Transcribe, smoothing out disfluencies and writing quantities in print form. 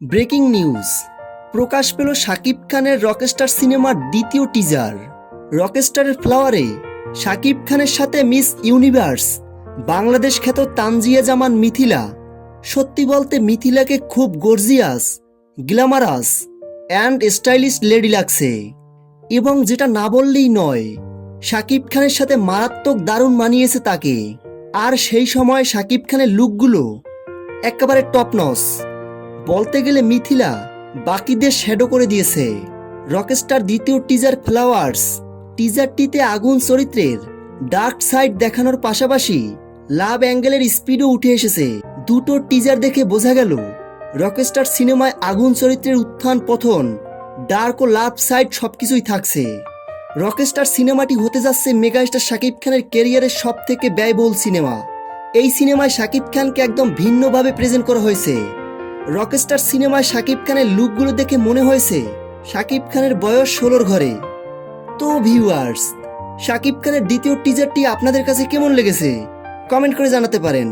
Breaking news প্রকাশ পেল শাকিব খানের Rockstar সিনেমার দ্বিতীয় টিজার। রকস্টারের ফ্লাওয়ারে শাকিব খানের সাথে মিস ইউনিভার্স বাংলাদেশ খ্যাত তানজিয়া জামান মিথিলা। সত্যি বলতে মিথিলাকে খুব gorgeous, glamorous and stylish lady লাগছে। এবং যেটা না বললেই নয়, শাকিব খানের সাথে মারাত্মক দারুণ মানিয়েছে তাকে। আর সেই সময় শাকিব খানের লুকগুলো একেবারে টপনস। বলতে গেলে মিথিলা বাকিদের শ্যাডো করে দিয়েছে। রকস্টার দ্বিতীয় টিজার ফ্লাওয়ার্স টিজারটিতে আগুন চরিত্রের ডার্ক সাইড দেখানোর পাশাপাশি লাভ অ্যাঙ্গেলের স্পিডও উঠে এসেছে। দুটো টিজার দেখে বোঝা গেল রকস্টার সিনেমায় আগুন চরিত্রের উত্থান পতন, ডার্ক ও লাভ সাইড সবকিছুই থাকছে। রকস্টার সিনেমাটি হতে যাচ্ছে মেগাস্টার শাকিব খানের ক্যারিয়ারের সব থেকে ব্যয়বহুল সিনেমা। এই সিনেমায় শাকিব খানকে একদম ভিন্নভাবে প্রেজেন্ট করা হয়েছে। রকস্টার সিনেমায় শাকিব খানের লুকগুলো দেখে মনে হয়েছে শাকিব খানের বয়স 16-র ঘরে। তো ভিউয়ার্স, শাকিব খানের দ্বিতীয় টিজারটি আপনাদের কাছে কেমন লেগেছে কমেন্ট করে জানাতে পারেন।